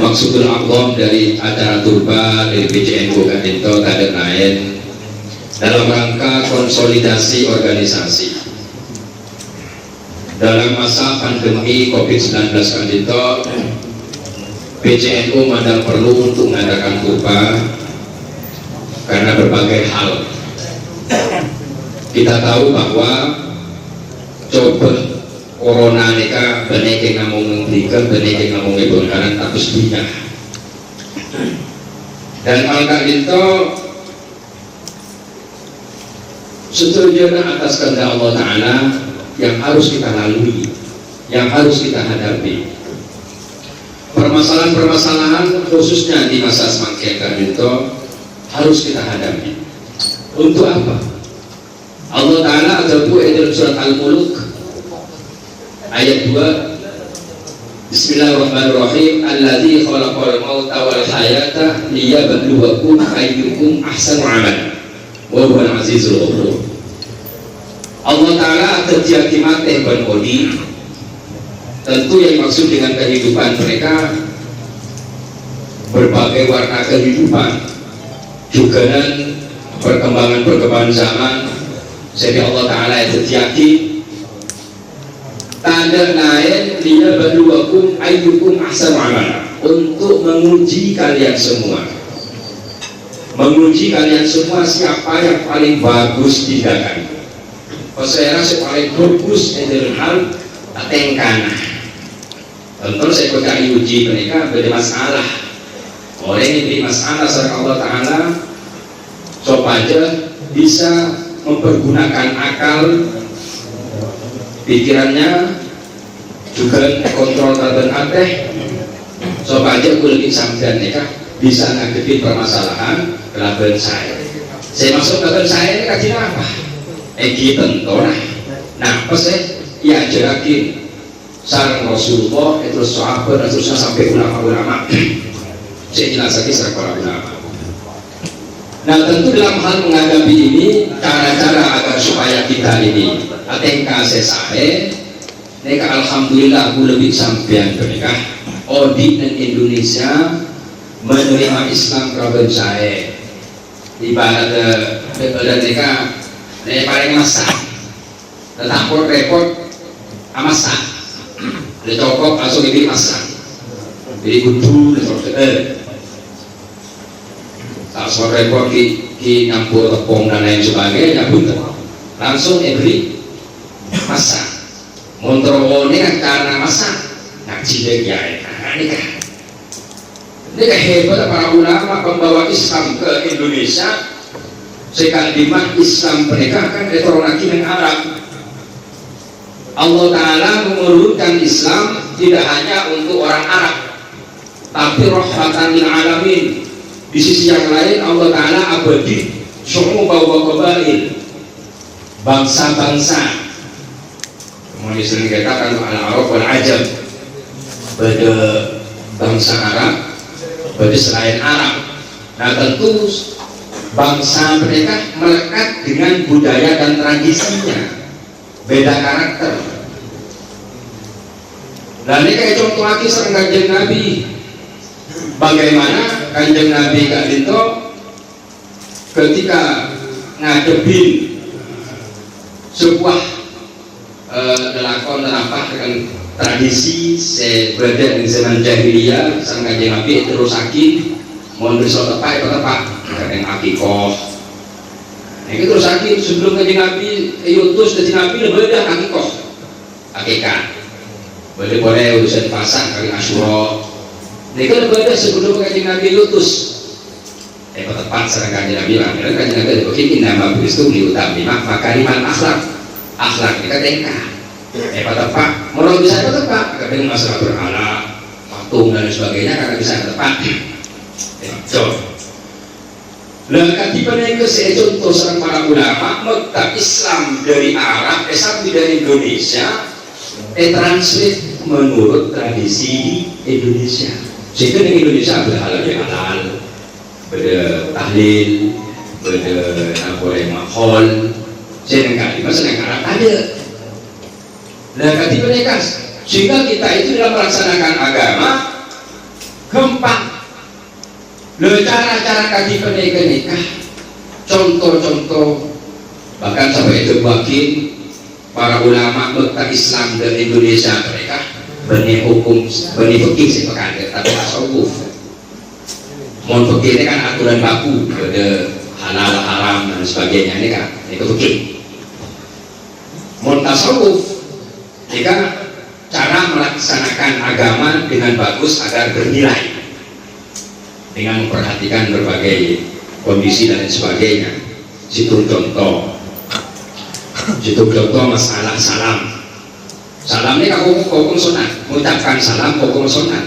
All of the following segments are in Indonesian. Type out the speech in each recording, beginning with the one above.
maksudul aqdam dari acara turba dari PCNU Kadinto Kader Naen dalam rangka konsolidasi organisasi dalam masa pandemi COVID-19 Kadinto. PCNU mandang perlu untuk mengadakan turba karena berbagai hal. Kita tahu bahwa coba corona neka banyak yang ngomong menghentikan, banyak yang ngomong ngebongkaran tapi sebetulnya. Dan angka itu setuju atas kehendak Allah Ta'ala yang harus kita lalui, yang harus kita hadapi. Permasalahan-permasalahan khususnya di masa semangka itu harus kita hadapi. Untuk apa? Allah Ta'ala ada dalam surat Al-Mulk ayat 2, Bismillahirrahmanirrahim, alladzi khalaqal mauta wal hayata liyabluwakum ayyukum ahsanu amalan wa huwal azizul ghafur. Allah Ta'ala terjadi mati ban bodi. Tentu yang maksud dengan kehidupan mereka berbagai warna kehidupan, juga dan perkembangan zaman. Jadi Allah Ta'ala itu terjadi tanda lain dia berduakum ayyukum ahsanu amala, untuk menguji kalian semua, siapa yang paling bagus tindakan. Saya rasa paling bagus adalah hal atengkana. Tentu saya kota uji mereka beda masalah. Oleh ini masalah serta Allah Ta'ala coba aja bisa mempergunakan akal, pikirannya, juga kontrol terhadap hati. Coba aja gue lebih sampean mereka bisa ngadepin permasalahan kelaban saya. Saya maksud kelaban saya ini kajian apa? Tentu nah pas saya ya jerakin sarang Rasulullah itu sahabat dan terusnya sampai ulama-ulama. Saya jelas lagi sarang para ulama. Nah tentu dalam hal menghadapi ini cara-cara agar supaya kita ini atengka sesahe mereka alhamdulillah aku lebih sampean mereka Odi dan Indonesia menerima Islam kerabat saya ibarat mereka paling masak tetap repot amasak cokok langsung ini masak jadi kudu tak sore repot di nyampur tepung dan lain sebagainya pun langsung beri masak montrol ini kan karena masak ngaji ya ini kan hebat para ulama pembawa Islam ke Indonesia. Sekali Islam mereka kan retornaki dengan Arab. Allah Ta'ala menurunkan Islam tidak hanya untuk orang Arab tapi rahmatan lil alamin. Di sisi yang lain Allah Ta'ala abadi semua bawa-bawain bangsa-bangsa. Kemudian sering dikatakan al-Arab wal Ajam, pada bangsa Arab, pada selain Arab. Nah tentu bangsa mereka melekat dengan budaya dan tradisinya, beda karakter. Dan ini kayak contoh lagi serang Kanjeng Nabi, bagaimana Kanjeng Nabi Kak Dinto ketika ngadepin sebuah lelakon apa dengan tradisi seberada di zaman jahiliyah serang Kanjeng Nabi terus sakit mohon besok tepat kadang akikoh. Nah itu terus sakit sebelum Kanjeng Nabi yutus Kanjeng Nabi lebih dah akikoh akikah boleh urusan pasang kali Asyura. Nah itu lebih dah sebelum Kanjeng Nabi yutus tepat serang Kanjeng Nabi lah Kanjeng Nabi begini nama Kristus diutamina makariman akhlak kita tengkah tepat menurut bisa tepat kadang masalah berhala patung dan sebagainya karena bisa tepat. Nah, ketika mereka contoh serang para ulama mekta Islam dari Arab, tapi dari Indonesia, translate menurut tradisi Indonesia. Sehingga di Indonesia berhalal yang halal, bertahlil, boleh mahol, sehingga di masa yang Arab ada. Nah, ketika mereka sehingga kita itu dalam melaksanakan agama cara-cara kaki nikah, contoh-contoh bahkan sampai itu wakil para ulama mekah Islam dari Indonesia mereka benih hukum, benih fikih sih pekan, tapi tasawuf. Mohon fikih ini kan aturan baku, ada halal, haram dan sebagainya ini kan, itu fikih. Mohon tasawuf, ini kan cara melaksanakan agama dengan bagus agar bernilai, dengan memperhatikan berbagai kondisi dan sebagainya. Situ contoh masalah salam. Salam ini hukum sunat, mengucapkan salam hukum sunat,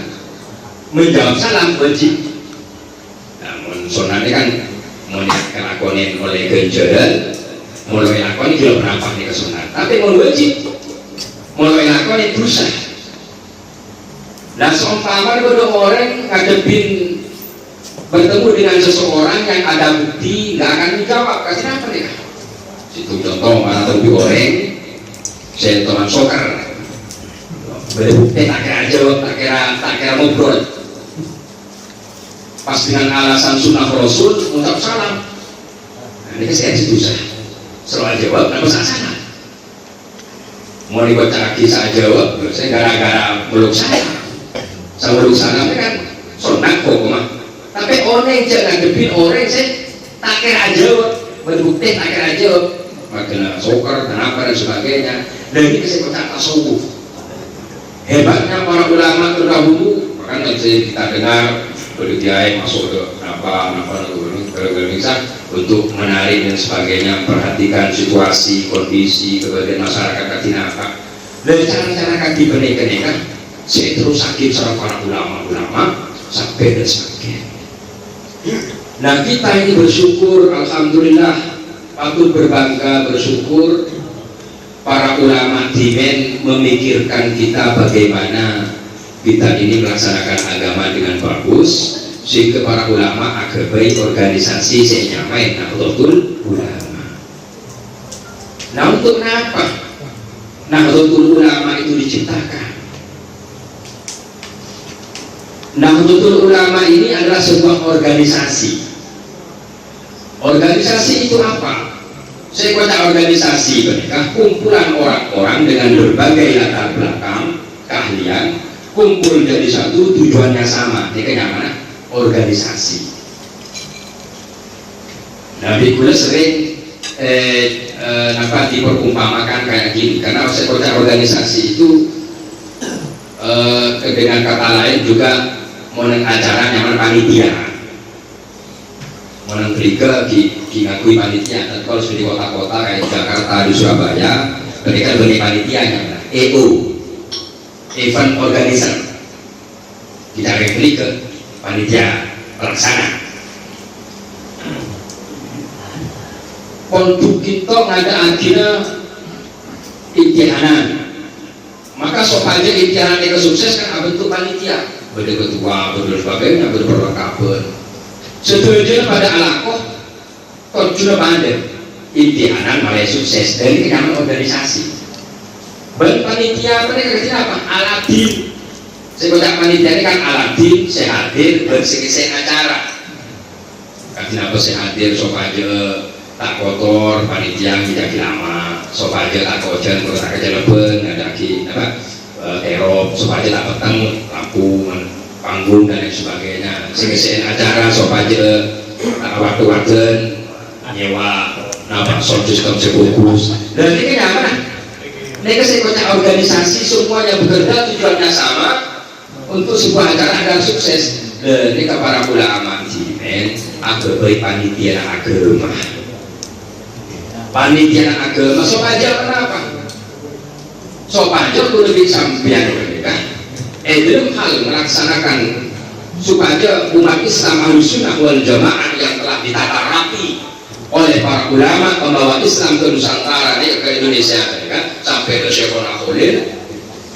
menjawab salam wajib. Namun sunat ini kan mau dilakonin oleh genjel, mulai lakonin juga berapa nih ke sunat, tapi mau wajib, mulai lakonin dosa. Nah seumpama ada orang ngadepin bertemu dengan seseorang yang ada bukti nggak akan dijawab, kasih apa nih? Situ contoh mana topi goreng, saya teman soccer, berbukti tak kira jawab, tak kira ngobrol. Pas dengan alasan sunnah Rasul mengucap salam, nah, ini saya susah, selalu jawab, nggak bisa salah. Mau dibaca kisah jawab, saya gara-gara meluk salam, sama meluk salam kan sunnah kok mah. Tapi orang jangan depin orang saya tak kira jawab, berbukti tak kira jawab, makanya soccer, kenapa dan sebagainya. Dan ini kesempatan tasawuf. Hebatnya para ulama terdahulu, makanya kita dengar berkiai masuk ke apa untuk menarik dan sebagainya, perhatikan situasi, kondisi, kebagian masyarakat kaki nafas. Dan cara-cara kaki nikah, saya terus sakit sama para ulama sampai dan sebagainya. Nah kita ini bersyukur, alhamdulillah, patut berbangga, bersyukur para ulama dimen memikirkan kita bagaimana kita ini melaksanakan agama dengan bagus, sehingga para ulama agak baik organisasi saya nyamain Nahdlatul Ulama. Nah untuk kenapa Nahdlatul Ulama itu diciptakan? Nahdlatul Ulama ini adalah sebuah organisasi. Organisasi itu apa? Saya baca organisasi mereka kumpulan orang-orang dengan berbagai latar belakang, keahlian, kumpul jadi satu, tujuannya sama. Ini kayak mana? Organisasi. Nabi Kula sering diperumpamakan kayak gini, karena saya baca organisasi itu dengan kata lain juga meneng acara nyaman panitia, meneng berika ngakui panitia. Dan kalau di kota-kota kayak Jakarta, di Surabaya, mereka beri panitianya EO, event organizer, kita replik ke panitia pelaksana. Untuk kita ngada akhirnya imtihanan, maka sopaja imtihanan yang sukses kan bentuk panitia, berketua, sebagainya, berperlengkapan. Setuju pada alakoh, kok sudah pandai imtihanan malah sukses dari kenyaman organisasi. Ben panitia mereka kerja apa? Aladin. Saya baca panitia ini kan Aladin, saya hadir bersih acara. Karena apa saya hadir sopaja tak kotor, panitia tidak lama, sopaja tak kotor, kalau tak kerja leben, ada lagi apa? Terop, sopaja tak petang, lampu, panggung dan lain sebagainya. Sengkesian acara sopaja waktu-waktu nyewa napa sosis kamu sebukus. Dan ini nyaman. Mereka saya organisasi semuanya bekerja tujuannya sama untuk sebuah acara agar sukses. Dan ini para ulama jimen agak baik panitia agama. Panitia agama sopaja kenapa? Sopaja lebih sampian mereka. Dalam hal melaksanakan supaya umat Islam Ahlussunnah wal Jamaah yang telah ditata rapi oleh para ulama membawa Islam ke Nusantara ke Indonesia kan, sampai ke Syekhul Khalil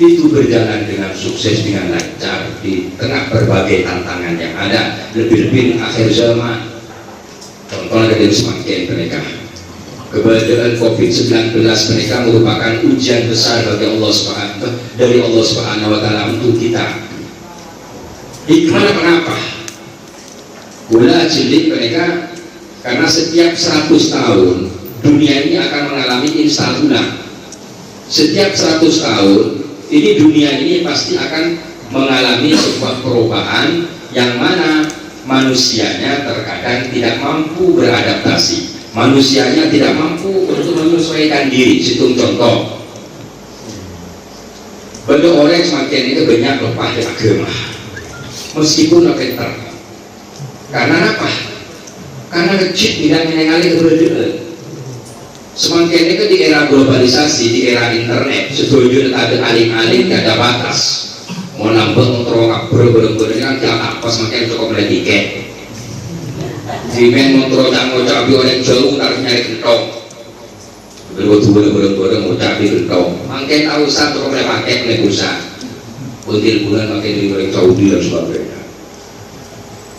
itu berjalan dengan sukses, dengan lancar di tengah berbagai tantangan yang ada, lebih-lebih akhir zaman. Contohnya dari semakin mereka keberadaan COVID-19 mereka merupakan ujian besar bagi Allah Subhanahu wa Ta'ala untuk kita. Hikmah kenapa? Gula cilik mereka, karena setiap 100 tahun dunia ini akan mengalami instal ulang. Setiap 100 tahun ini dunia ini pasti akan mengalami sebuah perubahan yang mana manusianya terkadang tidak mampu beradaptasi, manusianya tidak mampu untuk menyesuaikan diri. Situng contoh, bentuk orang semakin itu banyak lepas dari agama meskipun pintar. Karena apa? Karena kecil tidak mengenali keberadaan. Semakin itu di era globalisasi, di era internet, setuju ada aling-aling gak ada batas. Mau nambah motor kabur-kabur kan tidak apa, semakin cukup beli tiket. Dimen motor tak mau cabai orang jauh harus nyari gentong. Berbuat-buat mau cabai gentong. Makin tahu satu cukup beli paket beli pulsa. Until bulan makin di goreng Saudi dan sebagainya.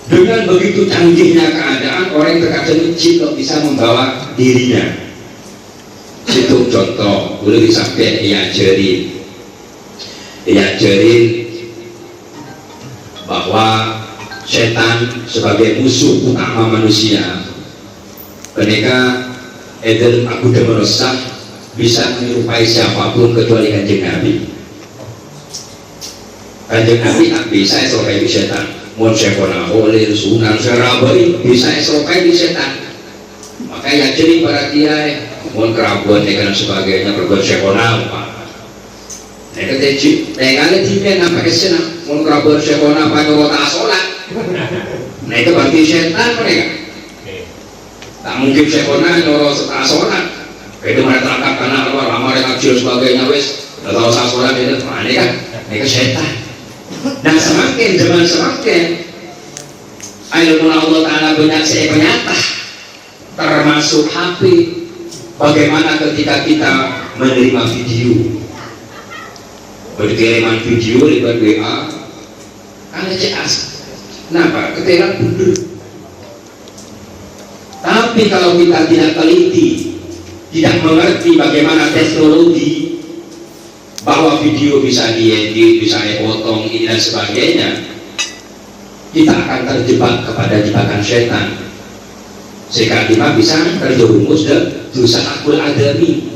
Dengan begitu canggihnya keadaan, orang terkadang kecil kok bisa membawa dirinya. Situ contoh, boleh disampaikan diajarin bahwa setan sebagai musuh utama manusia. Mereka Eden Abu Demerosah bisa menyerupai siapapun kecuali Kanjeng Nabi. Kanjeng Nabi bisa serupai setan. Mun sekona oleh sunan serabai bisa serupai setan. Makanya jadi para kiai mun kerabuan dan sebagainya berbuat sekona apa. Nek teci tengale tipe apa kesena mun kerabuan sekona apa nyuruh tak sholat. Nah itu bagi setan mereka. Tak mungkin sekona nyuruh tak sholat. Itu mereka terangkat karena lama yang kecil sebagainya wes kalau tak sholat itu mana kan? Mereka setan. Nah semakin zaman semakin ilmu Allah Ta'ala banyak nyata, termasuk HP. Bagaimana ketika kita menerima video, berkiriman video lewat WA, kan CS, kenapa? Keterangan bener. Tapi kalau kita tidak teliti, tidak mengerti bagaimana teknologi, bahwa video bisa diedit, bisa dipotong, ini dan sebagainya, kita akan terjebak kepada jebakan setan. Sehingga kita bisa terjerumus dan dosa akul adami.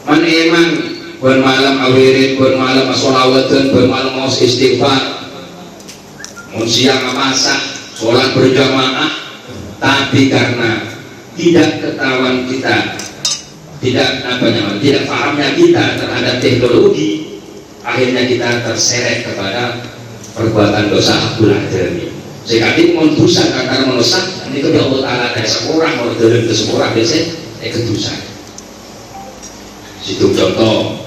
Man eman, buat malam awirin, buat malam asolawatan, buat malam maus istighfar, mun siang masak, sholat berjamaah, tapi karena tidak ketahuan kita, tidak pahamnya kita terhadap teknologi, akhirnya kita terseret kepada perbuatan dosa akul adami. Sehingga ini mendosa karena menusak ini ke Allah Ta'ala dari seorang mau dalam ke seorang biasanya kedosa. Situ contoh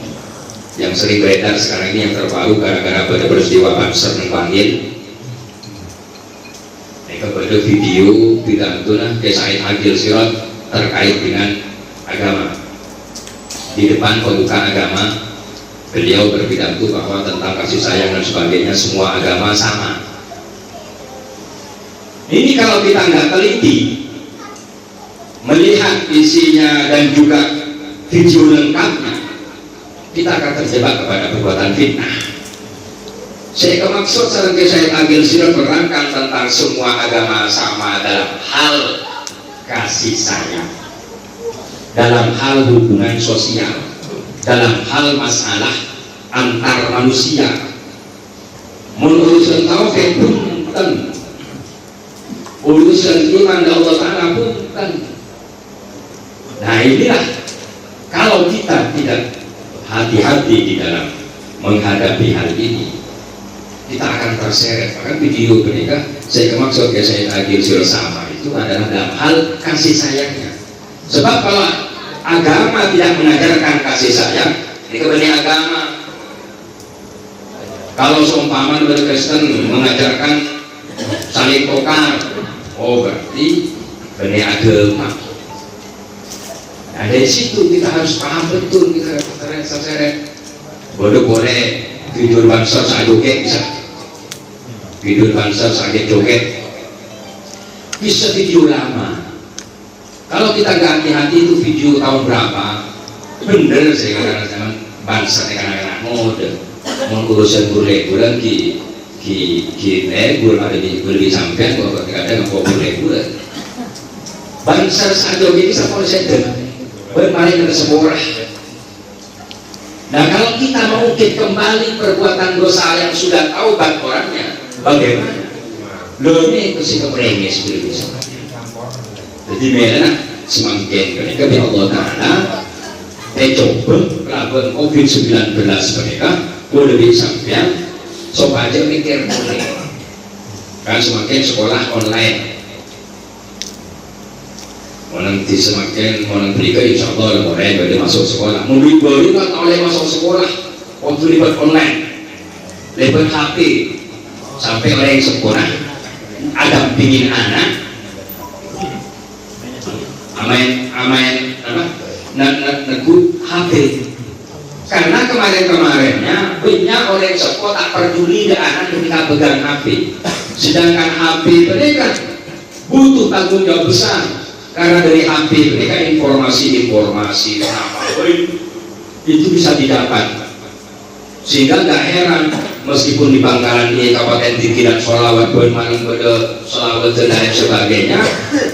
yang sering beredar sekarang ini yang terbaru gara-gara pada peristiwa Banser dipanggil. Kepada video bidantuna ke Said Agil Sirot terkait dengan agama. Di depan pembuka agama, beliau berpidato bahwa tentang kasih sayang dan sebagainya, semua agama sama. Ini kalau kita nggak teliti melihat isinya dan juga video lengkapnya, kita akan terjebak kepada perbuatan fitnah. Saya maksud sebagai Said Agil Sirot berangkat tentang semua agama sama dalam hal kasih sayang, dalam hal hubungan sosial, dalam hal masalah antar manusia. Urusan tauhid punten, urusan iman dan Allah Ta'ala punten. Nah inilah kalau kita tidak hati-hati di dalam menghadapi hal ini, kita akan terseret. Bahkan video mereka, saya maksud ya Said Agil Sirot sama itu adalah dalam hal kasih sayangnya. Sebab kalau agama tidak mengajarkan kasih sayang, ini kebenaran agama. Kalau seumpama Kristen mengajarkan saling tukar, oh berarti benar agama. Nah dari situ kita harus paham betul, kita terseret. Boleh video banser saat joget bisa, video banser saat joget bisa video lama. Kalau kita nggak hati-hati itu video tahun berapa, bener saya katakan zaman bangsa anak-anak mode, mau urusan boleh lagi guru ada di sampean bahwa kadang nggak boleh gula bangsa saja ini sama saya bermain ke sebuah. Nah kalau kita mengungkit kembali perbuatan dosa yang sudah taubat orangnya, bagaimana? Lo ini mesti kemerengis bisa. Jadi mana semakin mereka bi Allah Taala coba melakukan COVID-19 mereka boleh disampaikan supaya aja mikir boleh kan semakin sekolah online nanti semakin mau berikan insya Allah mulai boleh masuk sekolah mobil baru kan oleh masuk sekolah waktu libat online libat HP sampai oleh yang sekolah ada pingin anak amain apa negut HP karena kemarin-kemarinnya banyak orang sekolah tak peduli dengan anak ketika pegang HP sedangkan HP mereka butuh tanggung jawab besar karena dari HP mereka informasi apa itu bisa didapat sehingga gak heran meskipun di Bangkalan ini kabupaten tinggi dan sholawat bermain pada sholawat dan lain sebagainya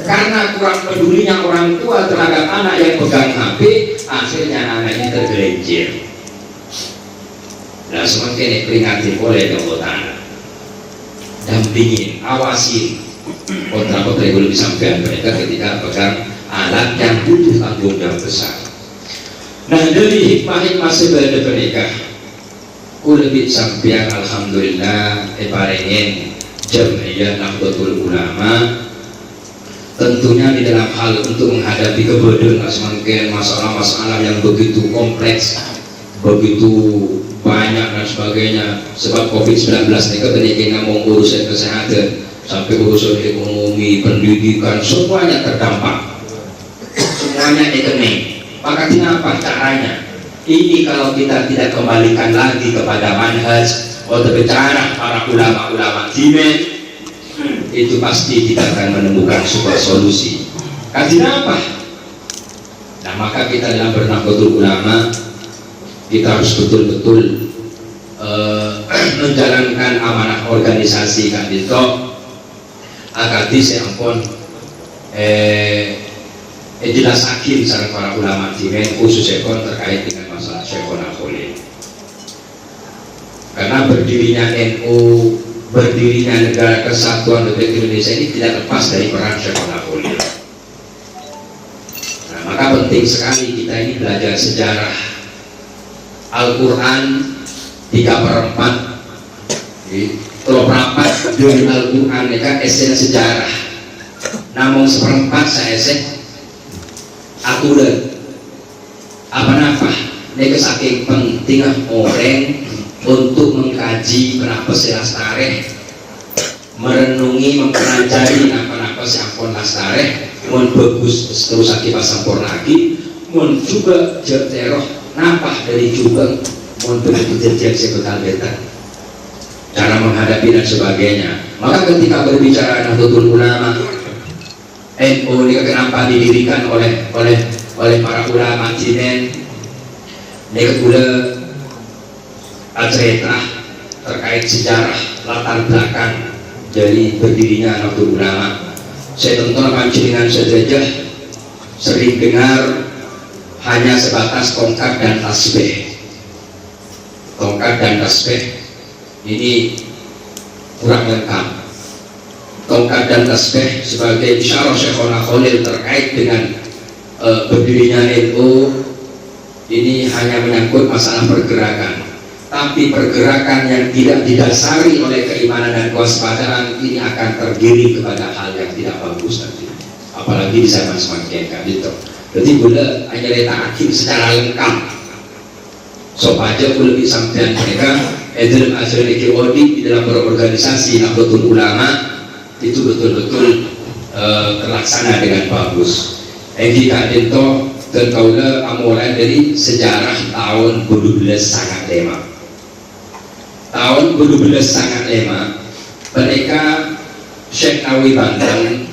karena kurang pedulinya orang tua terhadap anak yang pegang HP akhirnya anaknya tergelincir. Nah semakin diperingati oleh Allah Ta'ala dampingin, awasin kontra-kontra yang lebih sampai mereka ketika pegang alat yang butuh tanggung jawab besar. Nah dari hikmah-hikmah sebenarnya mereka lebih sampai alhamdulillah parengin Jam'iyah Nahdlatul Ulama tentunya di dalam hal untuk menghadapi kebodohan semakin masalah-masalah yang begitu kompleks begitu banyak dan sebagainya sebab COVID-19 ini ketika ngomong urusan kesehatan sampai urusan ekonomi, pendidikan semuanya terdampak semuanya ekonomi maka apa caranya ini kalau kita tidak kembalikan lagi kepada manhaj atau bicara para ulama-ulama dimen itu pasti kita akan menemukan sebuah solusi. Kajian apa? Nah maka kita dalam Nahdlatul Ulama kita harus betul-betul menjalankan amanah organisasi kan itu agati seampun jelas akhir sareng para ulama dimen khususnya terkait dengan masalah Syekhona Khalil karena berdirinya NU berdirinya negara kesatuan Republik Indonesia ini tidak lepas dari peran Syekhona Khalil. Nah, maka penting sekali kita ini belajar sejarah Al-Quran 3/4 kalau rapat dari Al-Quran ini kan esen sejarah namun 1/4 saya esen aku udah apa-apa ini saking pentingnya orang untuk mengkaji kenapa si Lastare merenungi mempelajari kenapa si Ampon Lastare mun bagus terus lagi pasampor lagi mun juga jerteroh nampah dari juga mun begitu jerjek sebekal beta cara menghadapi dan sebagainya. Maka ketika berbicara Nahdlatul Ulama NU ini kenapa didirikan oleh para ulama jinen ini kula cerita terkait sejarah latar belakang dari berdirinya Nahdlatul Ulama. Saya tonton pancingan sejajah sering dengar hanya sebatas tongkat dan tasbih. Tongkat dan tasbih ini kurang lengkap. Tongkat dan tasbih sebagai isyarat Syekhona Khalil terkait dengan berdirinya NU ini hanya menyangkut masalah pergerakan. Tapi pergerakan yang tidak didasari oleh keimanan dan kewaspadaan ini akan tergiring kepada hal yang tidak bagus nanti. Apalagi di zaman semakin kan itu. Jadi boleh hanya letak akhir secara lengkap. Sopaja boleh disampaikan mereka dalam ajaran audit di dalam berorganisasi Nahdlatul Ulama itu betul-betul terlaksana dengan bagus. Jika itu terkaulah mulai dari sejarah tahun 1295. Tahun 1295 mereka Syekh Nawawi Banten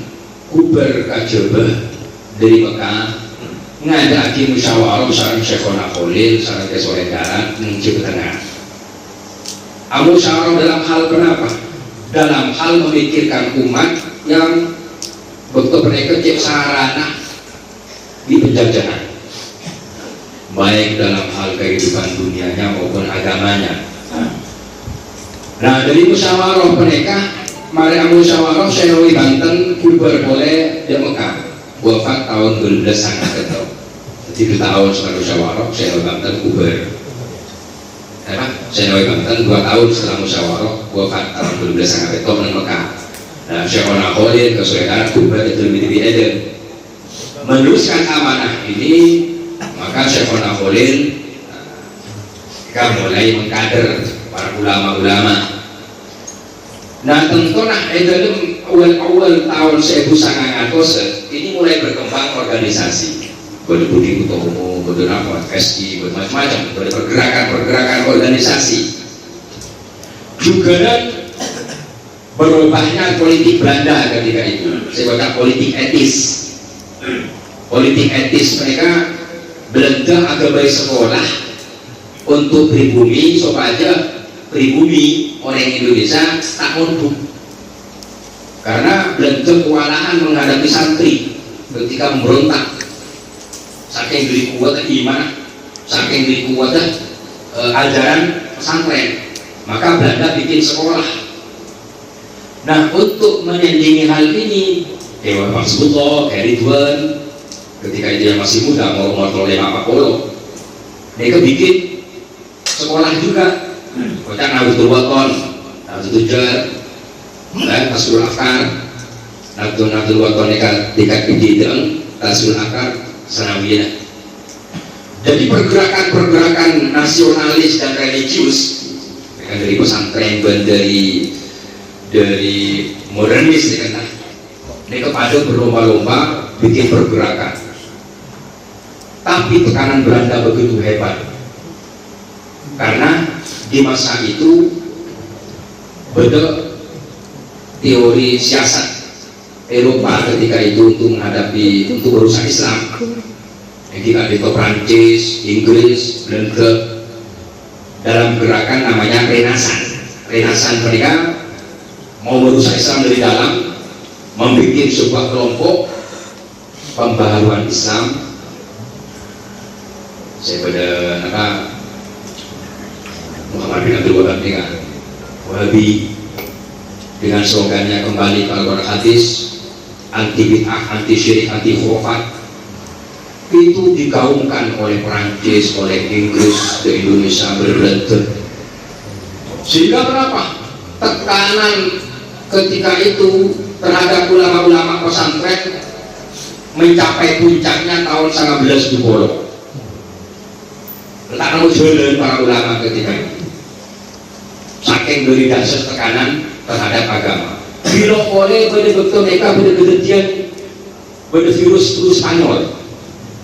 kuber kajabah dari Mekah ngadaki musyawarah sareng Syekhona Khalil sareng kesoledaran ning Jawa Tengah. musyawarah dalam hal kenapa? Dalam hal memikirkan umat yang betul mereka cek sarana di penjajahan, baik dalam hal kehidupan dunianya maupun agamanya. Nah, dari musyawarah mereka, mari musyawarah Syekh Banten kubar boleh di Mekah, wafat tahun 1290. Jadi 2 tahun setelah musyawarah Syekh Banten kubar. Syekh Banten 2 tahun setelah musyawarah wafat tahun 1290 di Mekah. Nah, Syekh Khalil kesulitan kubar itu lebih Eden meneruskan amanah ini, maka Syekh Khalil mulai mengkader para ulama-ulama. Nah, tentulah dalam awal tahun 1900 ini mulai berkembang organisasi, budi ketua umum, apa FSI, macam-macam, pergerakan organisasi. Juga dan berubahnya politik Belanda ketika itu, saya baca politik etis. Politik etis mereka Belanda agak baik sekolah untuk pribumi supaya pribumi orang Indonesia tak mundur, karena Belanda kewalahan menghadapi santri ketika memberontak, saking diri kuat iman, saking diri kuat ajaran pesantren, maka Belanda bikin sekolah. Nah, untuk menandingi hal ini Dewa Maksudullah, Ridwan ketika dia masih muda, mau umur 50, mereka bikin sekolah juga. Kocak Nahdlatul Wathon, Nahdlatul Tujar, Tasbul Akar, Nahdlatul Wathon dekat Bidang, Tasbul Akar, Sanawiyah. Jadi pergerakan nasionalis dan religius, dari pesantren dan dari modernis, mereka pada berlomba-lomba bikin pergerakan. Tapi tekanan Belanda begitu hebat, karena di masa itu beda teori siasat Eropa ketika itu untuk menghadapi, untuk urusan Islam. Jadi ada Prancis, Inggris, Belanda dalam gerakan namanya Renaissance. Renaissance mereka mau merusak Islam dari dalam, membuat sebuah kelompok pembaharuan Islam. Saya pada Muhammad bin Abdul Wahab dengan Wahabi dengan slogannya kembali ke Al-Quran hadis, anti bid'ah, anti syirik, anti khurafat, itu digaungkan oleh Perancis, oleh Inggris, di Indonesia, Belanda. Sehingga berapa tekanan ketika itu terhadap ulama-ulama pesantren mencapai puncaknya tahun 1920. Tak mau jalan para ulama ketika itu, saking dari dasar tekanan terhadap agama. Bila oleh betul mereka kejadian virus flu Spanyol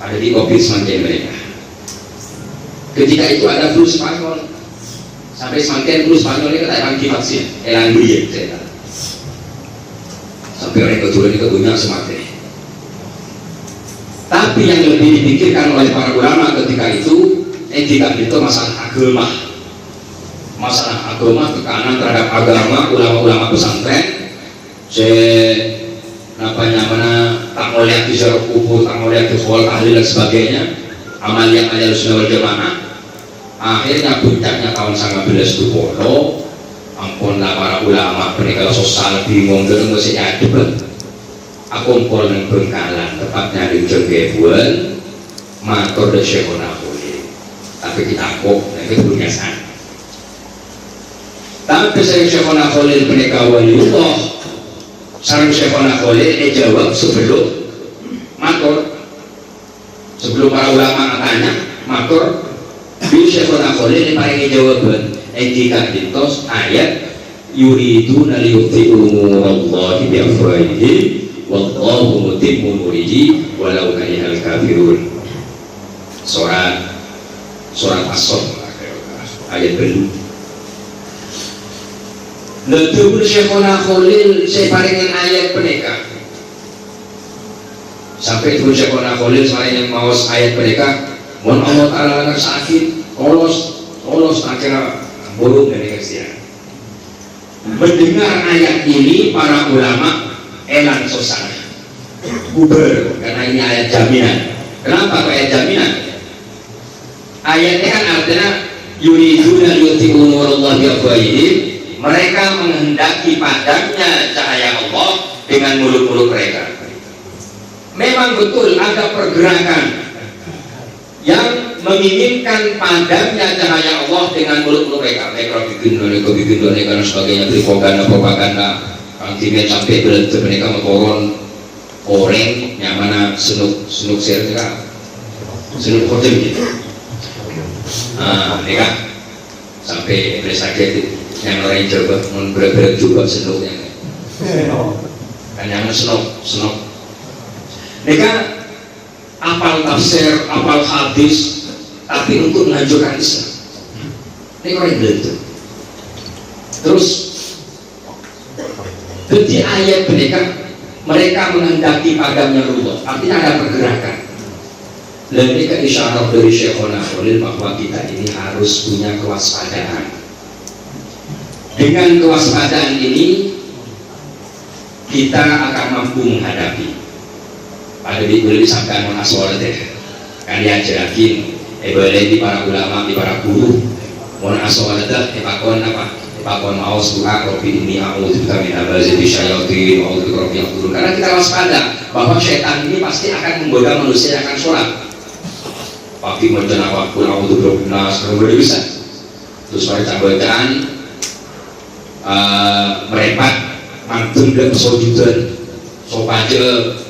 ada di COVID-19 mereka. Ketika itu ada flu Spanyol, sampai semakin flu Spanyol ini kata bagi vaksin, elang beri saya. Sampai orang keturunan itu punya semakin. Tapi yang lebih dipikirkan oleh para ulama ketika itu, etika itu masalah agama, tekanan terhadap agama, ulama-ulama pesantren, tak mau lihat di syarah kubur, tak mau lihat di khol tahlil dan sebagainya, amaliyah Ahlussunnah wal Jamaah. Akhirnya puncaknya tahun 1920, ampunlah para ulama mereka sosial bingung dan masih ada aku kumpul yang Bengkalan, tepatnya di Jenggebuan, matur de Syekh Khalil. Tapi kita kok, itu punya sana. Tapi Syekh Khalil mereka waliullah, sarang Syekh Khalil jawab sebelum matur, sebelum para ulama tanya, matur, di Syekh Khalil paling jawaban, jika ditos ayat yuriduna liyuthi'u nurallahi biafwahihim wallahu mutimmu nurihi walau karihal kafirun. Surat As-Saff ayat kedua. Lalu Syekh Khalil saya paringin ayat mereka. Sampai itu Syekh Khalil paringin mawas ayat mereka. Mohon Allah Ta'ala sakit, olos akhirnya buruk dari Kristian. mendengar ayat ini para ulama elang sosana bubar, karena ini ayat jaminan. Kenapa kok ayat jaminan? Ayatnya kan artinya yuriduna yuti'u nurallahi biafwahihim, mereka menghendaki padamnya cahaya Allah dengan mulut-mulut mereka. Memang betul ada pergerakan yang menginginkan padamnya cahaya Allah dengan mulut-mulut mereka. Mereka bikin dan sebagainya, propaganda aktifnya sampai mereka motoron orang yang mana senuk serta senuk hotel gitu. Mereka sampai sakit yang orang coba berat-berat juga senuknya kan yang senuk mereka apal tafsir, apal hadis, tapi untuk menghancurkan Islam. Ini orang begitu. Terus di ayat mereka menghendaki padamnya Allah, artinya ada pergerakan. Dan ini isyarat dari Syekhona Khalil bahwa kita ini harus punya kewaspadaan. Dengan kewaspadaan ini kita akan mampu menghadapi. Pada boleh disampaikan mengaswal deh, kan diajarakin, boleh di para ulama, di para guru, mengaswal deh, pakon apa? Pakon mau surah Robi ini aku juga minta bazir disyayatin, mau Robi yang turun. Karena kita waspada bahwa syaitan ini pasti akan menggoda manusia yang akan sholat. Pagi mencana waktu aku tuh berbinas, kalau boleh bisa. Terus baca bacaan, merepat, mantung dan sojudan, sopaje,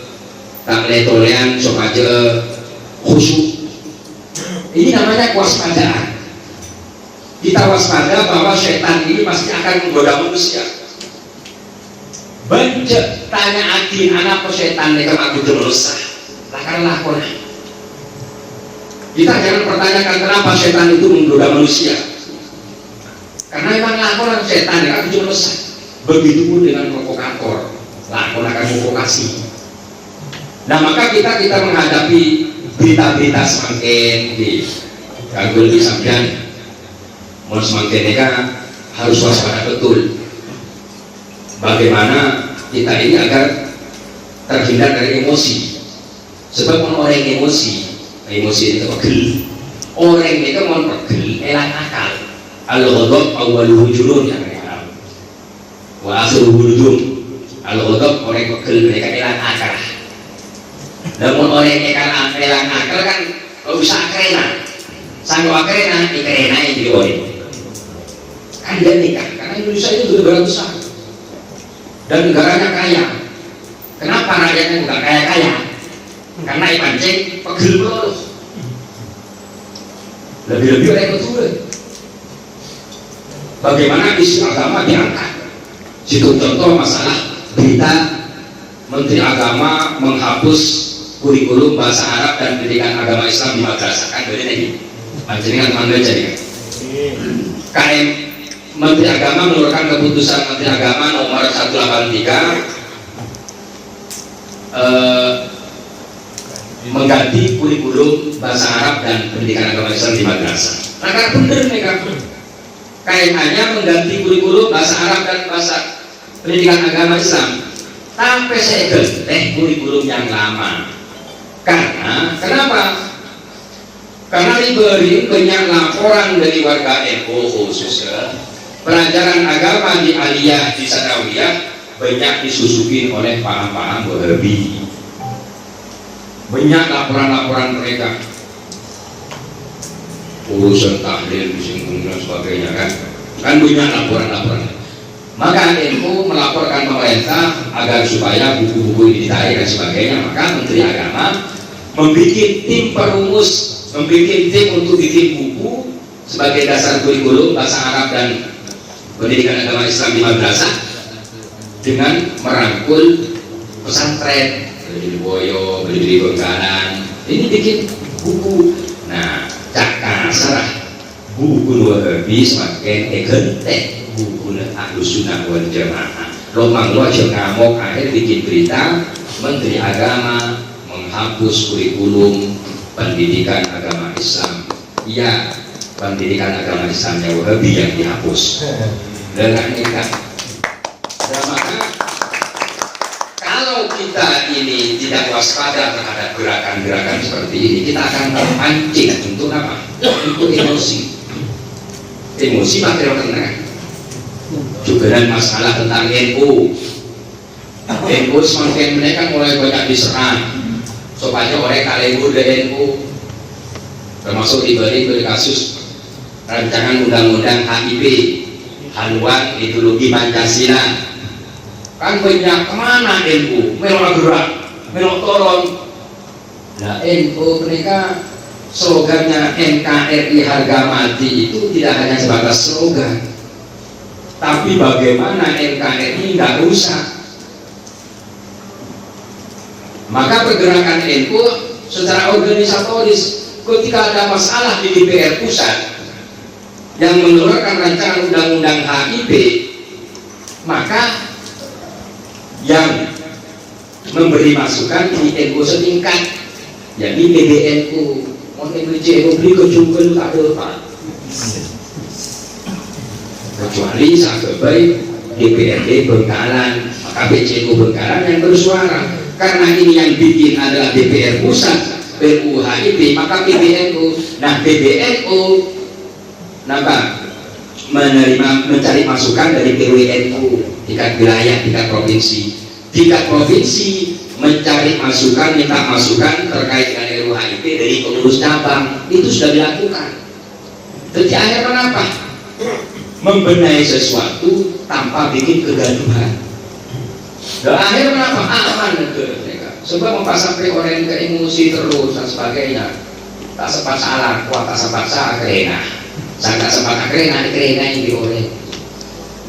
tak letolean, sopaje, khusyuk. Ini namanya kewaspadaan. Kita waspada bahwa syaitan ini pasti akan menggoda manusia. Banyak tanya adi anak apa syaitan mereka aku dosa. Lakarlah kona. Kita jangan pertanyakan kenapa syaitan itu menggoda manusia. Karena memang lakonan syaitan yang aku dosa. Begitu pun dengan provokator, lakon akan provokasi. Nah maka kita menghadapi berita-berita semakin di kagul di sampean. Mau semakin mereka harus waspada betul bagaimana kita ini agar terhindar dari emosi. Sebab orang emosi itu pegel, orang itu mau pegel elang akal. Al-ghadab awwaluhu junun yang mereka wa akhiruhu nujum. Al-ghadab orang pegel mereka elang akal. Namun orang elang akal kan kalau bisa akrena sanggup akrena ikrena yang jadi orang kan dia nikah, karena Indonesia itu sudah beratus tahun dan negaranya kaya. Kenapa rakyatnya bukan kaya-kaya? Karena ipancing pegel melulu, lebih-lebih oleh betul. Bagaimana isu agama diangkat? Situ contoh masalah berita Menteri Agama menghapus kurikulum bahasa Arab dan pendidikan agama Islam di madrasah. Kan boleh nih, panjenengan teman jadi KM Menteri Agama mengeluarkan keputusan Menteri Agama nomor 183 mengganti kurikulum bahasa Arab dan pendidikan agama Islam di madrasah. Nah kan bener nih kan, KMA-nya mengganti kurikulum bahasa Arab dan bahasa pendidikan agama Islam, tapi segel kurikulum yang lama. Karena kenapa? Karena diberi banyak laporan dari warga NU khususnya pelajaran agama di aliyah, di sanawiyah banyak disusupi oleh paham-paham Wahabi. Banyak laporan-laporan mereka, urusan tahlil, disinggung dan sebagainya kan banyak laporan-laporan. Maka NU melaporkan pemerintah agar supaya buku-buku ini ditarik dan sebagainya. Maka Menteri Agama membuat tim perumus, membuat tim untuk bikin buku sebagai dasar kurikulum bahasa Arab dan pendidikan agama Islam di madrasah dengan merangkul pesantren, beli boyo, beli Bengkalan. Ini bikin buku. Nah, cak sarah buku Wahabi semakin egente, buku Ahlus Sunnah wal Jamaah. Lomang lo aja ngamuk akhir bikin berita Menteri Agama menghapus kurikulum pendidikan agama Islam. Iya, pendidikan agama Islamnya Wahabi yang dihapus. Dan nikah Nah, maka kalau kita ini tidak waspada terhadap gerakan-gerakan seperti ini, kita akan terpancing untuk apa? Untuk emosi. Emosi material tenang. Juga dan masalah tentang NU. NU semakin mereka mulai banyak diserang supaya oleh kalebur dari NU, termasuk diberi kasus rancangan undang-undang HIP, haluan ideologi Pancasila. Kan banyak kemana NU, melok gerak, melok turun. Nah NU mereka slogannya NKRI harga mati itu tidak hanya sebatas slogan, tapi bagaimana NKRI nggak rusak. Maka pergerakan NU secara organisatoris ketika ada masalah di DPR pusat yang mengeluarkan rancangan undang-undang HIP, maka yang memberi masukan di NU setingkat, jadi PBNU, mau NU beli kejungkel tak ada apa, kecuali sebagai DPRD Bengkalan, maka PCNU Bengkalan yang bersuara. Karena ini yang bikin adalah DPR pusat, PU HIP, maka PBNU. Nah PBNU mencari masukan dari PWNU tingkat wilayah, tingkat provinsi. Tingkat provinsi mencari masukan, minta masukan terkait dengan RUU HIP dari pengurus cabang. Itu sudah dilakukan. Jadi akhirnya apa? Membenahi sesuatu tanpa bikin kegaduhan. Dan akhirnya apa? Aman ke mereka. Sebab mempas sampai orang ke emosi terus dan sebagainya. Tak sempat salah, kuat tak sempat salah kerena. Saya tak sempat kerena yang dioleh.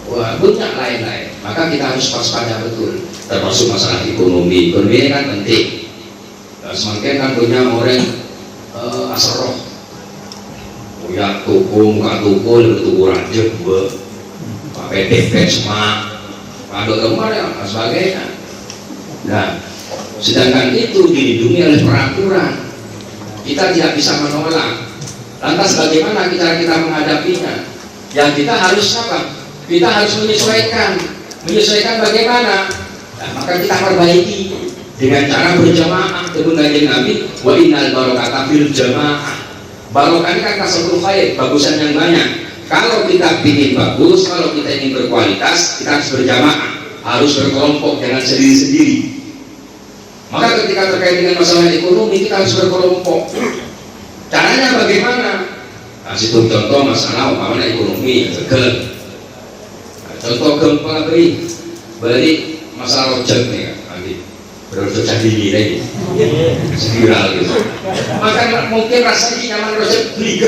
Wah, banyak lain-lain. Maka kita harus waspada betul. Termasuk masalah ekonomi. Ekonomi kan penting. Dan semakin kan punya orang asroh. Ya toko, muka toko, lebih toko raja, pakai depet semua. Ada kemarin dan sebagainya. Nah, sedangkan itu dilindungi oleh peraturan, kita tidak bisa menolak. Lantas bagaimana kita menghadapinya? Yang kita harus apa? Kita harus menyesuaikan bagaimana? Nah, maka kita perbaiki dengan cara berjamaah. Kemudian Nabi, wa innal barokata fil jamaah. Barokah ini kan kasabul khair, bagusan yang banyak. Kalau kita ingin bagus, kalau kita ingin berkualitas, kita harus berjamaah, harus berkelompok, jangan sendiri-sendiri. Maka ketika terkait dengan masalah ekonomi, kita harus berkelompok. Caranya bagaimana? Kasih contoh masalah umpamanya ekonomi, contoh gempa beri masalah ojek nih kan, berojek jadi lagi, viral gitu. Maka mungkin rasanya nyaman ojek beli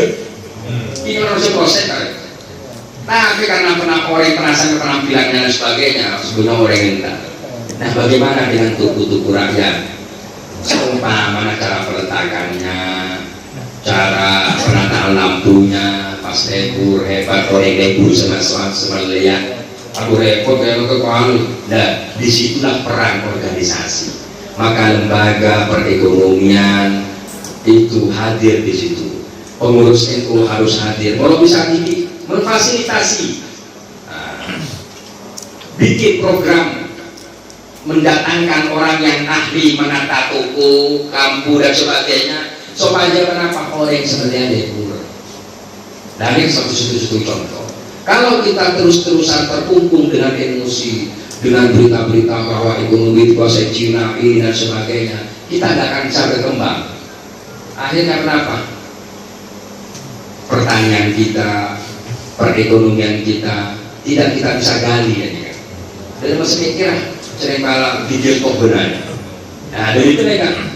ini harusnya proses kan. Tapi karena orang penasaran penampilannya dan sebagainya, sebenarnya orang minta. Nah bagaimana dengan tuku-tuku rakyat? Mana cara peletakannya, cara penataan lampunya, pas lebur hebat, orang lebur sama lihat. Aku repot ya ke kamu. Nah disitulah peran organisasi. Maka lembaga perekonomian itu hadir di situ. Pengurus NU harus hadir. Kalau bisa ini memfasilitasi, bikin program mendatangkan orang yang ahli menata toko, kampu dan sebagainya, supaya kenapa orang seperti ada dari satu contoh. Kalau kita terus-terusan terkungkung dengan emosi, dengan berita-berita bahwa ekonomi dikuasai Cina ini dan sebagainya, kita tidak akan bisa berkembang. Akhirnya kenapa? Pertanian kita, perekonomian kita tidak kita bisa gali ya kan. Dan masih mikir sering malah video kok benar. Nah dari itu kan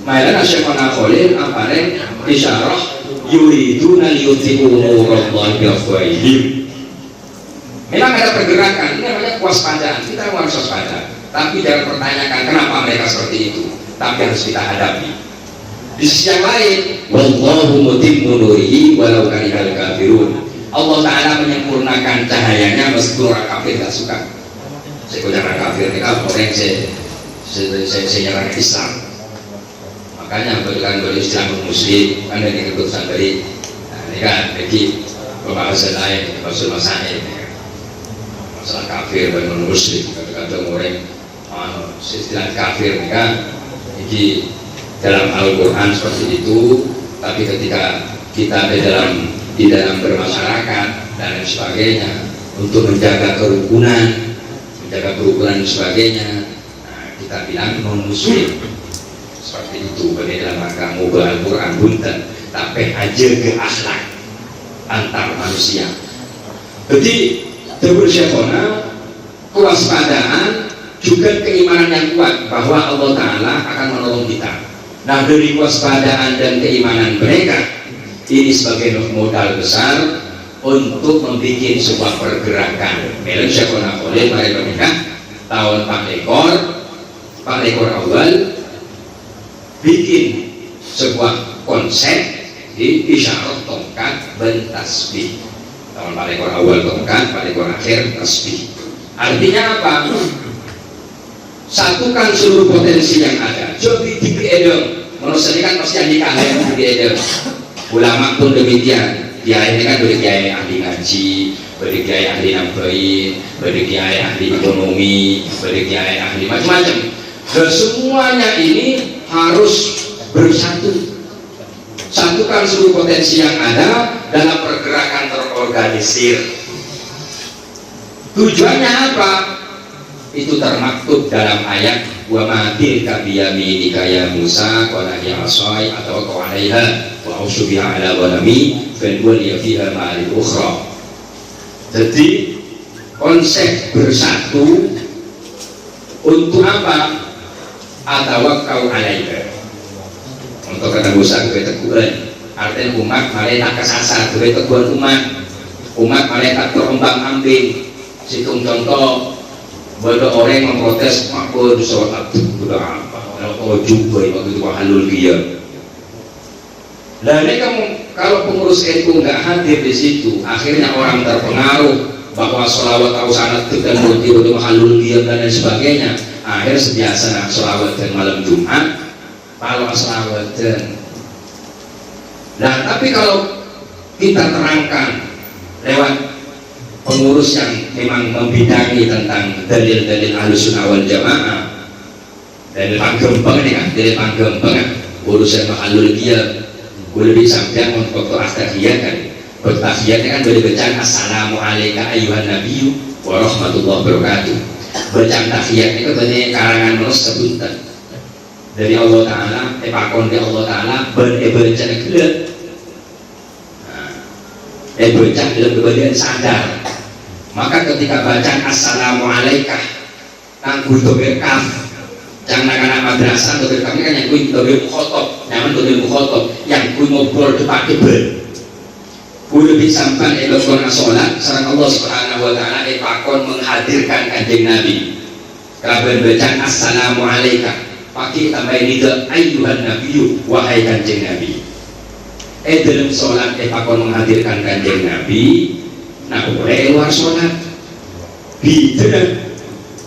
Mailan Asyafana Khalil aparen isyarah yuriduna liyuti'u nurallahi biafwahihim. Memang ada pergerakan, ini namanya kewaspadaan. Kita harus waspada. Tapi jangan pertanyakan kenapa mereka seperti itu. Tapi harus kita hadapi. Di sisi yang lain, wallahu mutimmu nurihi walau karihal kafirun. Allah Ta'ala menyempurnakan cahayanya meskipun orang kafir tidak suka. Saya orang kafir ini kan orang saya nyerang Islam. Makanya berikan Islam Muslim kan dari keputusan dari. Nah, ini kan jadi pembahasan lain, maksud masalah ini. masalah kafir dan non muslim kadang-kadang orang istilah kafir kan jadi dalam Al-Quran seperti itu, tapi ketika kita di dalam bermasyarakat dan lain sebagainya untuk menjaga kerukunan dan sebagainya, nah, kita bilang non muslim seperti itu. Bagi dalam rangka ngubah Al-Quran bunten tapi aja ke akhlak antar manusia. Jadi terbersyakonah kewaspadaan juga keimanan yang kuat bahwa Allah Ta'ala akan menolong kita. Nah, dari kewaspadaan dan keimanan mereka ini sebagai modal besar untuk membuat sebuah pergerakan. Melen syakona oleh mereka tahun Pak Lekor awal bikin sebuah konsep di isyarat tongkat ben tasbih. Tahun Pak Lekor awal tongkat, Pak Lekor akhir tasbih. Artinya apa? Satukan seluruh potensi yang ada. Jadi di edem, manusia ini kan pasti yang dikalian di edem. Ulama pun demikian. Kiai ini kan berkiai ahli ngaji, berkiai ahli nabain, berkiai ahli ekonomi, berkiai ahli macam-macam. Dan semuanya ini harus bersatu. Satukan seluruh potensi yang ada dalam pergerakan terorganisir. Tujuannya apa? Itu termaktub dalam ayat wa ma tilka biyaminika ya Musa qala ya asai atau qawalaiha wa usybiha ala ghanami fa waliya fiha ma'al ukhra. Jadi konsep bersatu untuk apa? Atawakkau alaika. Untuk kata Musa ke teguhan artinya umat malaikat kesasar ke teguhan umat malaikat terombang-ambing. Situng contoh ada orang memprotes makbul sholat udah apa kalau juga waktu itu halul dia. Nah ini kalau pengurus NU nggak hadir di situ, akhirnya orang terpengaruh bahwa sholawat atau sanad dan multi udah halul dia dan lain sebagainya. Akhir sebiasa sholawat dan malam Jumat, kalau sholawat dan. Nah tapi kalau kita terangkan lewat pengurus yang memang membidangi tentang dalil-dalil Ahlussunnah wal Jamaah, dalil panggempeng ini kan, dalil panggempeng urusan mahalul qiyam, boleh disampaikan untuk tahiyat kan, bertahiyatnya kan boleh bacaan assalamu alayka ayyuhan nabiyyu wa rahmatullahi wabarakatuh. Bacaan tahiyat itu berarti karangan manusia sebutan dari Allah Ta'ala, pakon dari Allah Ta'ala bacaan gelap, bacaan dalam kebahagiaan sadar. Maka ketika bacaan assalamu alaika tangguh dobel kaf jangan anak madrasah dobel kaf ini kan yang kui dobel mukhotob nyaman dobel mukhotob yang kui ngobrol depan kebel kui lebih sampan elokona sholat sarang Allah subhanahu wa ta'ala pakon menghadirkan kanjeng Nabi kabar bacaan assalamu alaika pakai tambah nida ayyuhan nabiyyu wahai kanjeng Nabi dalam sholat pakon menghadirkan kanjeng Nabi. Nah, boleh luar sholat gitu dan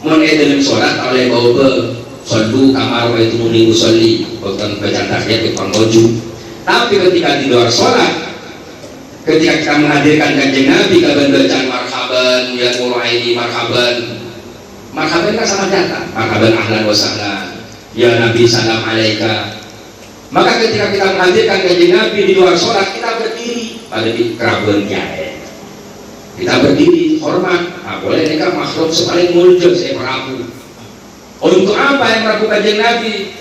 mulai dalam sholat oleh bawa solu kamar itu muni usolli bukan baca tahiyat di panggoju. Tapi ketika di luar sholat, ketika kita menghadirkan kanjeng Nabi kabar bacaan marhaban ya muraini marhaban kan sama datang marhaban ahlan wa sahlan ya Nabi salam alaika. Maka ketika kita menghadirkan kanjeng Nabi di luar sholat kita berdiri pada di kerabuan kiai. Kita berdiri hormat. Nah, boleh ini kan makhluk sepaling muljud saya Prabu. Untuk apa yang Prabu kanjeng Nabi?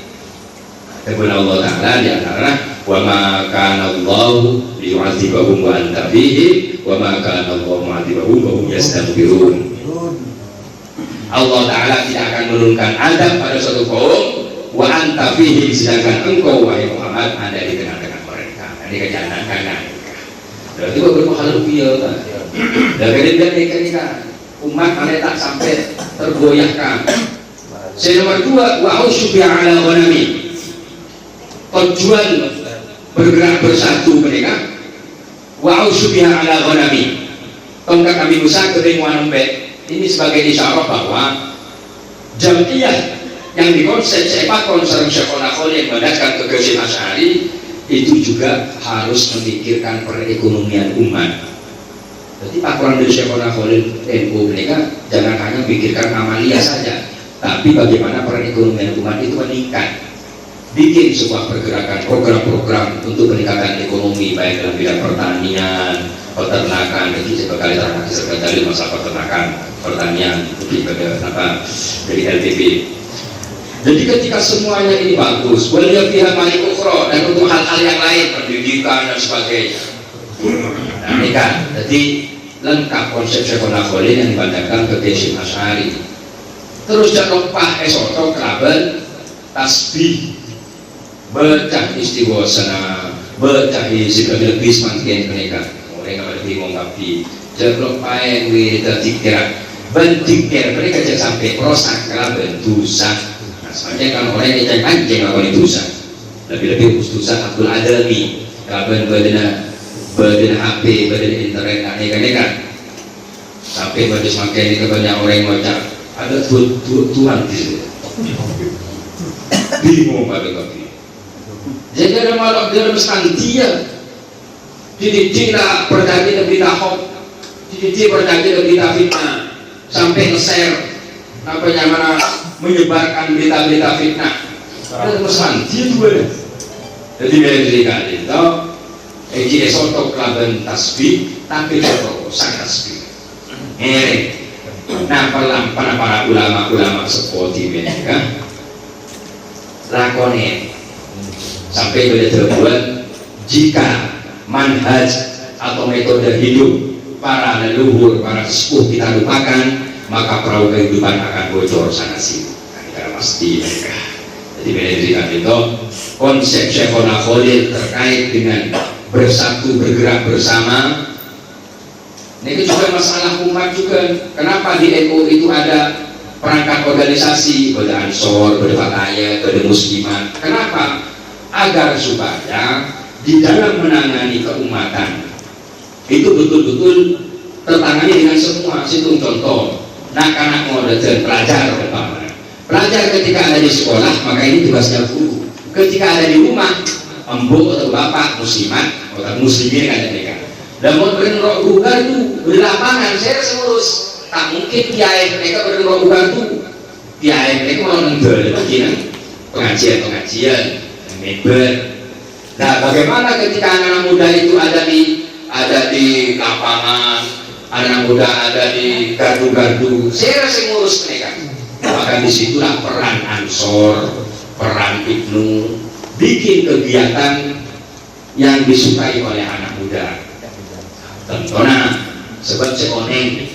Tegur Allah Ta'ala di antara wa ma kana Allah liyu'adzibahum wa anta fihim wa ma kana Allah mu'adzibahum wa hum yastaghfirun. Allah Ta'ala tidak akan menurunkan adab pada suatu kaum wa anta fihim sedangkan engkau wahai Muhammad ada di tengah-tengah mereka. Ini kejangan. Berarti beberapa hal rupiah kan? Dari mereka umat mana tak sampai tergoyahkan. Nomor 2 wa usybiha ala ghanami. Tujuan bergerak bersatu mereka. Wa usybiha ala ghanami. Tongkat kami Musa kedenguan empet. Ini sebagai isyarat bahwa jamiyah yang dikonsep sepak konser Syekhona Khalil yang mendatangkan ke Qasim Asy'ari itu juga harus memikirkan perekonomian umat. Jadi pakuan dari Syekhona Khalil NU mereka jangan hanya pikirkan amalia saja, tapi bagaimana perekonomian umat itu meningkat. Bikin sebuah pergerakan, program-program untuk peningkatan ekonomi baik dalam bidang pertanian, peternakan. Jadi sebagai dari masalah peternakan, pertanian lebih pada dari LPP. Jadi ketika semuanya ini bagus, waliya fiha ma'ani ukhra, dan untuk hal-hal yang lain, pendidikan dan sebagainya. Nah, ini kan, jadi lengkap konsep Syekhona Khalil yang dibandingkan ke Hashim Asy'ari. Terus jangan lupa esoto kerabat tasbih, becah istiwasana, becah isi lebih semakin mereka. Orang yang bingung tapi jangan lupa yang dikira, bentikir mereka jangan sampai prosak kerabat dosa. Sebenarnya kalau orang yang anjing apa itu dosa, lebih dosa Abdul Adami, kapan badan HP, badan internet, aneh-aneh sampai pada semakin ini kebanyakan orang yang macam ada Tuhan di situ, bingung pada kaki. Jadi ada malam dalam santia, didiklah berdaging lebih tahap, didik berdaging lebih fitnah, sampai nge-share apa yang mana menyebarkan berita-berita fitnah. Ada pesan dia dua. Jadi dari kali itu, soto kelaban tasbih, tapi soto sang tasbih. Nah, para ulama seperti mereka lakonin sampai pada terbuat jika manhaj atau metode hidup para leluhur, para sepuh kita lupakan, maka perahu kehidupan akan bocor sana sini. Nah, pasti mereka. Jadi menjadikan itu konsep Syekhona Khalil terkait dengan bersatu bergerak bersama. Ini juga masalah umat juga. Kenapa di NU itu ada perangkat organisasi, pada Ansor, pada Fatayat, pada Muslimat? Kenapa? Agar supaya di dalam menangani keumatan itu betul-betul tertangani dengan semua. Situ contoh. Anak-anak modern pelajar pelajar ketika ada di sekolah maka ini tugasnya guru. Ketika ada di rumah embu atau bapak muslimat atau muslimin ada mereka. Dan mau berdoa itu di lapangan saya ngurus tak mungkin kiai mereka berdoa itu kiai mereka mau ngendel begini pengajian member. Nah bagaimana ketika anak-anak muda itu ada di lapangan, anak muda ada di gardu-gardu, saya rasa ngurus mereka. Maka disitulah peran Ansor, peran Ibnu, bikin kegiatan yang disukai oleh anak muda. Tentunya sebab seoneng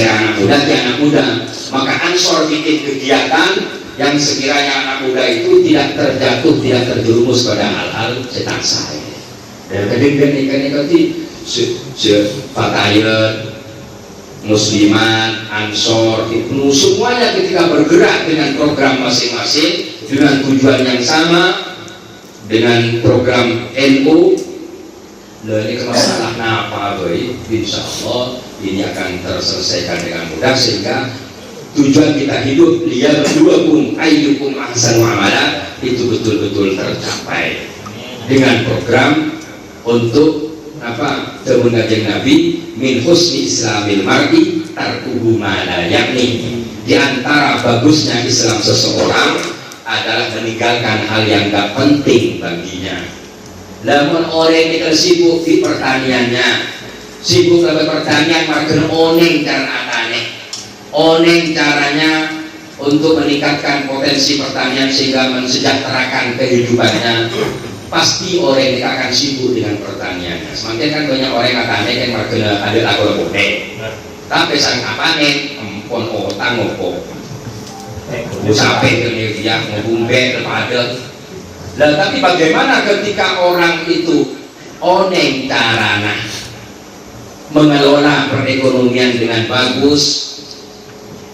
anak muda ke anak muda, maka Ansor bikin kegiatan yang sekiranya anak muda itu tidak terjatuh, tidak terjerumus pada hal-hal setan saya. Dan kemudian ikan-ikan Fatayat, Muslimat, Ansor, Ibnu, semuanya ketika bergerak dengan program masing-masing, dengan tujuan yang sama, dengan program NU. Ini masalah apa boy? Insya Allah ini akan terselesaikan dengan mudah sehingga tujuan kita hidup liyabluwakum ayyukum ahsanu amala itu betul-betul tercapai dengan program untuk apa temun kanjeng Nabi min husni islamil mar'i tarkuhu ma la yakni. Di antara bagusnya Islam seseorang adalah meninggalkan hal yang gak penting baginya. Namun orang ini sibuk di pertaniannya, sibuk dalam pertanian makin oneng caranya untuk meningkatkan potensi pertanian sehingga mensejahterakan kehidupannya. Pasti orang ini akan sibuk dengan pertaniannya. Semakin kan banyak orang yang katanya kan margina ada lagu bonek. Tapi sang kapanen empon otang opo. Sampai ke media ngombe kepada. Lah tapi bagaimana ketika orang itu oneng carana mengelola perekonomian dengan bagus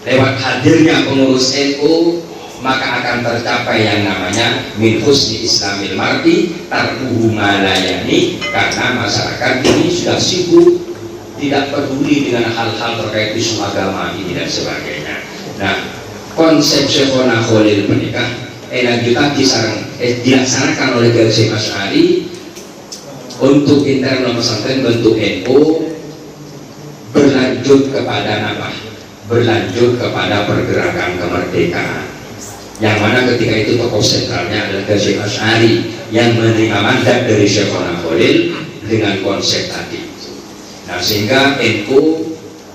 lewat hadirnya pengurus NU, maka akan tercapai yang namanya min husni islamil mar'i tarkuhu ma la yakni, karena masyarakat ini sudah sibuk tidak peduli dengan hal-hal terkait isu agama ini dan sebagainya. Nah, konsep Syekhona Khalil menikah juga dilaksanakan oleh Hashim Asy'ari untuk internal pesantren bentuk NU berlanjut kepada apa? Berlanjut kepada pergerakan kemerdekaan, yang mana ketika itu tokoh sentralnya adalah Hasyim Asy'ari yang menerima mandat dari Syekhona Khalil dengan konsep tadi. Nah, sehingga NU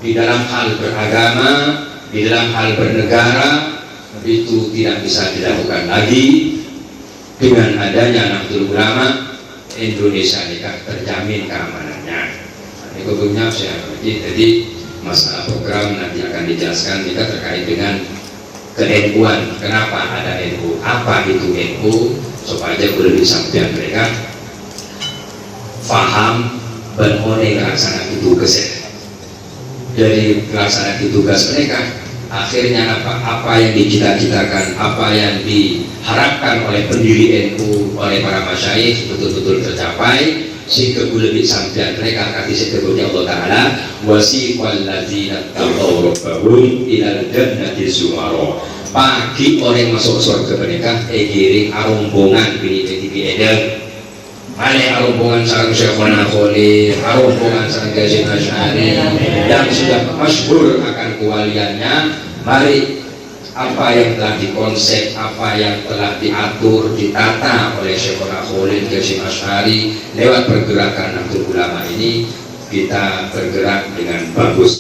di dalam hal beragama, di dalam hal bernegara itu tidak bisa dilakukan lagi. Dengan adanya Nahdlatul Ulama, Indonesia ini terjamin keamanannya. Ini kebunnya saya bagi. Jadi masalah program nanti akan dijelaskan kita terkait dengan ke-NU-an. Kenapa ada NU? Apa itu NU? Supaya boleh disampaikan mereka paham benhone melaksanakan tugas. Dari melaksanakan tugas mereka, akhirnya apa yang dicita-citakan, apa yang diharapkan oleh pendiri NU, oleh para masyayikh betul-betul tercapai, sehingga boleh disampaikan mereka kata sebutnya Allah Ta'ala wasiqal ladzina taqaw rabbahum ilal jannati zumara. Pagi orang masuk surga mereka giring rombongan bini edel malih rombongan sareng Syekhona Khalil, rombongan sareng Hasyim Asy'ari yang sudah masyhur akan kewaliannya. Mari apa yang telah dikonsep, apa yang telah diatur, ditata oleh Syekhona Khalil, Hasyim Asy'ari lewat pergerakan Nahdlatul Ulama ini, kita bergerak dengan bagus.